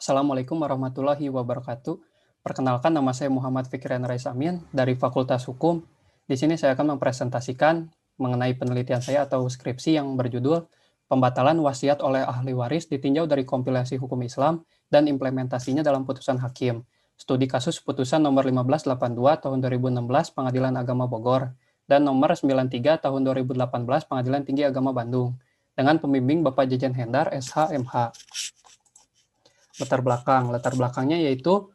Assalamualaikum warahmatullahi wabarakatuh. Perkenalkan, nama saya Muhammad Fikrian Rais Amin dari Fakultas Hukum. Di sini saya akan mempresentasikan mengenai penelitian saya atau skripsi yang berjudul Pembatalan Wasiat oleh Ahli Waris ditinjau dari kompilasi hukum Islam dan implementasinya dalam putusan hakim. Studi kasus putusan nomor 1582 tahun 2016 Pengadilan Agama Bogor dan nomor 93 tahun 2018 Pengadilan Tinggi Agama Bandung dengan pembimbing Bapak Jejen Hendar, SH, MH. Latar belakangnya yaitu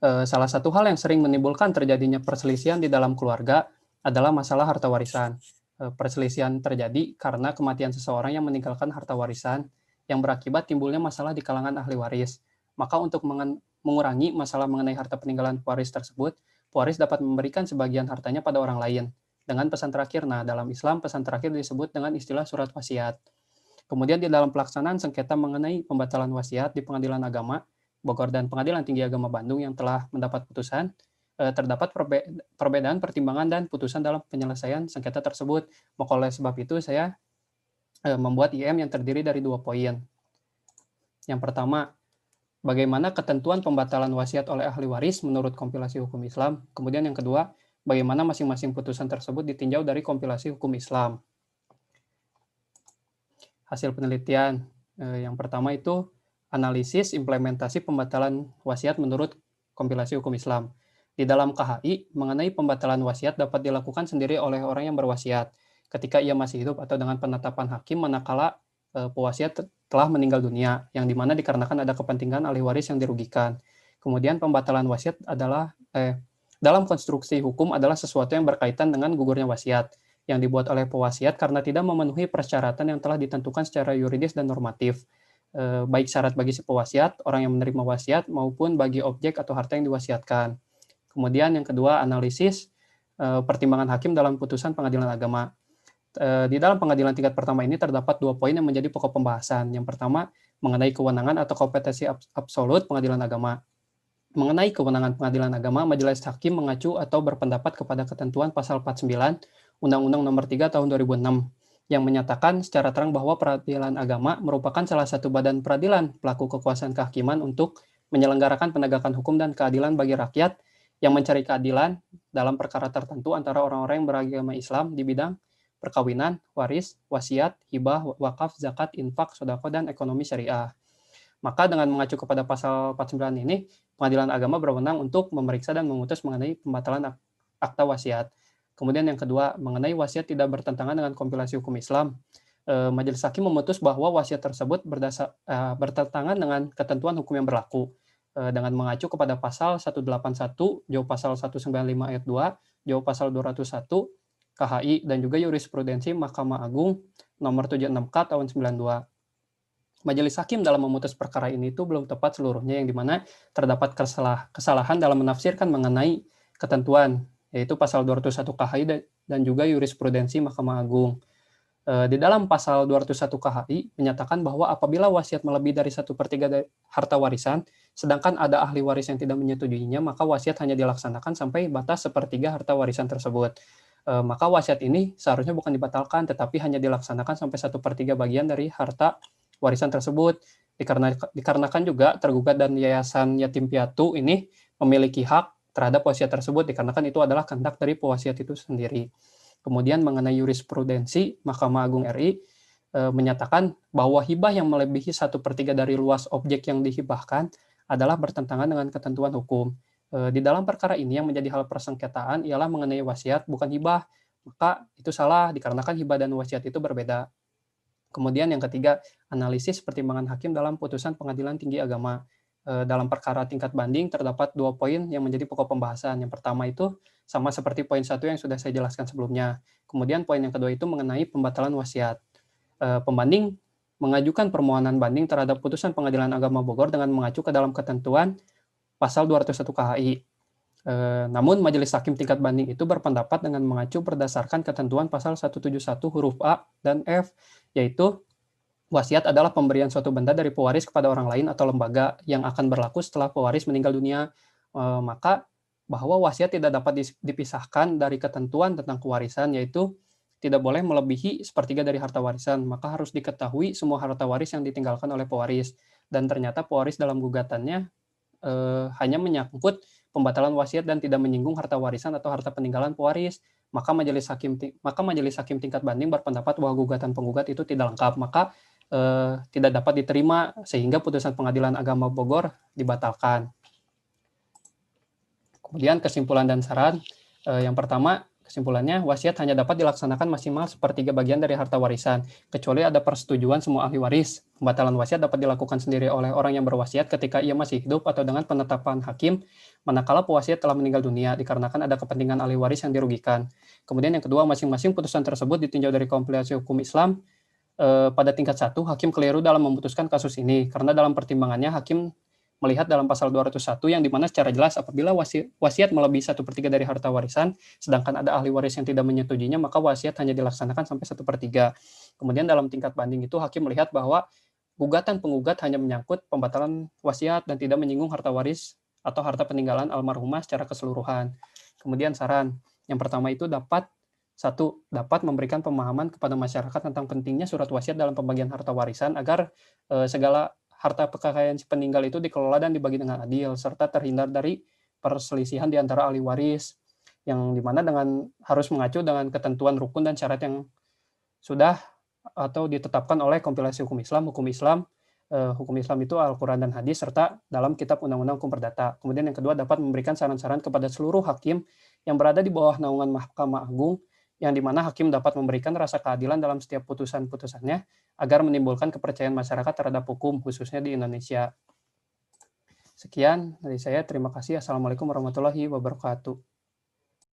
salah satu hal yang sering menimbulkan terjadinya perselisihan di dalam keluarga adalah masalah harta warisan. Perselisihan terjadi karena kematian seseorang yang meninggalkan harta warisan yang berakibat timbulnya masalah di kalangan ahli waris. Maka untuk mengurangi masalah mengenai harta peninggalan pewaris tersebut, pewaris dapat memberikan sebagian hartanya pada orang lain dengan pesan terakhir. Nah, dalam Islam pesan terakhir disebut dengan istilah surat wasiat. Kemudian di dalam pelaksanaan sengketa mengenai pembatalan wasiat di Pengadilan Agama Bogor dan Pengadilan Tinggi Agama Bandung yang telah mendapat putusan, terdapat perbedaan pertimbangan dan putusan dalam penyelesaian sengketa tersebut. Maka oleh sebab itu saya membuat IM yang terdiri dari 2 poin. Yang pertama, bagaimana ketentuan pembatalan wasiat oleh ahli waris menurut kompilasi hukum Islam. Kemudian yang kedua, bagaimana masing-masing putusan tersebut ditinjau dari kompilasi hukum Islam. Hasil penelitian yang pertama itu analisis implementasi pembatalan wasiat menurut kompilasi hukum Islam. Di dalam KHI, mengenai pembatalan wasiat dapat dilakukan sendiri oleh orang yang berwasiat ketika ia masih hidup atau dengan penetapan hakim manakala pewasiat telah meninggal dunia, yang dimana dikarenakan ada kepentingan ahli waris yang dirugikan. Kemudian pembatalan wasiat adalah dalam konstruksi hukum adalah sesuatu yang berkaitan dengan gugurnya wasiat yang dibuat oleh pewasiat karena tidak memenuhi persyaratan yang telah ditentukan secara yuridis dan normatif, baik syarat bagi si pewasiat, orang yang menerima wasiat, maupun bagi objek atau harta yang diwasiatkan. Kemudian yang kedua, analisis pertimbangan hakim dalam putusan pengadilan agama. Di dalam pengadilan tingkat pertama ini terdapat 2 poin yang menjadi pokok pembahasan. Yang pertama, mengenai kewenangan atau kompetensi absolut pengadilan agama. Mengenai kewenangan pengadilan agama, majelis hakim mengacu atau berpendapat kepada ketentuan pasal 49 Undang-Undang Nomor 3 Tahun 2006 yang menyatakan secara terang bahwa peradilan agama merupakan salah satu badan peradilan pelaku kekuasaan kehakiman untuk menyelenggarakan penegakan hukum dan keadilan bagi rakyat yang mencari keadilan dalam perkara tertentu antara orang-orang yang beragama Islam di bidang perkawinan, waris, wasiat, hibah, wakaf, zakat, infak, sedekah, dan ekonomi syariah. Maka dengan mengacu kepada pasal 49 ini, pengadilan agama berwenang untuk memeriksa dan memutus mengenai pembatalan akta wasiat. Kemudian yang kedua, mengenai wasiat tidak bertentangan dengan kompilasi hukum Islam. Majelis hakim memutus bahwa wasiat tersebut bertentangan dengan ketentuan hukum yang berlaku. Dengan mengacu kepada pasal 181, jauh pasal 195 ayat 2, jauh pasal 201, KHI, dan juga jurisprudensi Mahkamah Agung nomor 76K tahun 92. Majelis hakim dalam memutus perkara ini itu belum tepat seluruhnya, yang dimana terdapat kesalahan dalam menafsirkan mengenai ketentuan, yaitu pasal 201 KHI dan juga jurisprudensi Mahkamah Agung. Di dalam pasal 201 KHI menyatakan bahwa apabila wasiat melebihi dari 1/3 dari harta warisan, sedangkan ada ahli waris yang tidak menyetujuinya, maka wasiat hanya dilaksanakan sampai batas 1/3 harta warisan tersebut. Maka wasiat ini seharusnya bukan dibatalkan, tetapi hanya dilaksanakan sampai 1/3 bagian dari harta warisan tersebut. Dikarenakan juga tergugat dan yayasan yatim piatu ini memiliki hak terhadap wasiat tersebut, dikarenakan itu adalah kehendak dari pewasiat itu sendiri. Kemudian mengenai jurisprudensi Mahkamah Agung RI menyatakan bahwa hibah yang melebihi 1/3 dari luas objek yang dihibahkan adalah bertentangan dengan ketentuan hukum. Di dalam perkara ini yang menjadi hal persengketaan ialah mengenai wasiat, bukan hibah. Maka itu salah, dikarenakan hibah dan wasiat itu berbeda. Kemudian yang ketiga, analisis pertimbangan hakim dalam putusan Pengadilan Tinggi Agama. Dalam perkara tingkat banding terdapat 2 poin yang menjadi pokok pembahasan. Yang pertama itu sama seperti poin 1 yang sudah saya jelaskan sebelumnya. Kemudian poin yang kedua itu mengenai pembatalan wasiat. Pembanding mengajukan permohonan banding terhadap putusan Pengadilan Agama Bogor dengan mengacu ke dalam ketentuan pasal 201 KHI. Namun majelis hakim tingkat banding itu berpendapat dengan mengacu berdasarkan ketentuan pasal 171 huruf A dan F, yaitu wasiat adalah pemberian suatu benda dari pewaris kepada orang lain atau lembaga yang akan berlaku setelah pewaris meninggal dunia. Maka bahwa wasiat tidak dapat dipisahkan dari ketentuan tentang kewarisan, yaitu tidak boleh melebihi 1/3 dari harta warisan. Maka harus diketahui semua harta waris yang ditinggalkan oleh pewaris. dan ternyata pewaris dalam gugatannya hanya menyangkut pembatalan wasiat dan tidak menyinggung harta warisan atau harta peninggalan pewaris, maka majelis hakim tingkat banding berpendapat bahwa gugatan penggugat itu tidak lengkap, maka tidak dapat diterima sehingga putusan Pengadilan Agama Bogor dibatalkan. Kemudian kesimpulan dan saran. Yang pertama, kesimpulannya, wasiat hanya dapat dilaksanakan maksimal sepertiga bagian dari harta warisan, kecuali ada persetujuan semua ahli waris. Pembatalan wasiat dapat dilakukan sendiri oleh orang yang berwasiat ketika ia masih hidup atau dengan penetapan hakim, manakala pewasiat telah meninggal dunia, dikarenakan ada kepentingan ahli waris yang dirugikan. Kemudian yang kedua, masing-masing putusan tersebut ditinjau dari kompilasi hukum Islam. Pada tingkat 1, hakim keliru dalam memutuskan kasus ini, karena dalam pertimbangannya hakim melihat dalam pasal 201 yang dimana secara jelas apabila wasiat melebihi 1/3 dari harta warisan, sedangkan ada ahli waris yang tidak menyetujuinya, maka wasiat hanya dilaksanakan sampai 1/3. Kemudian dalam tingkat banding itu hakim melihat bahwa gugatan penggugat hanya menyangkut pembatalan wasiat dan tidak menyinggung harta waris atau harta peninggalan almarhumah secara keseluruhan. Kemudian saran, yang pertama itu dapat memberikan pemahaman kepada masyarakat tentang pentingnya surat wasiat dalam pembagian harta warisan agar segala harta kekayaan si peninggal itu dikelola dan dibagi dengan adil, serta terhindar dari perselisihan di antara ahli waris, yang dimana dengan harus mengacu dengan ketentuan rukun dan syarat yang sudah atau ditetapkan oleh kompilasi hukum Islam itu Al-Quran dan Hadis, serta dalam kitab Undang-Undang Hukum Perdata. Kemudian yang kedua, dapat memberikan saran-saran kepada seluruh hakim yang berada di bawah naungan Mahkamah Agung, yang dimana hakim dapat memberikan rasa keadilan dalam setiap putusan-putusannya agar menimbulkan kepercayaan masyarakat terhadap hukum, khususnya di Indonesia. Sekian dari saya, terima kasih. Assalamualaikum warahmatullahi wabarakatuh.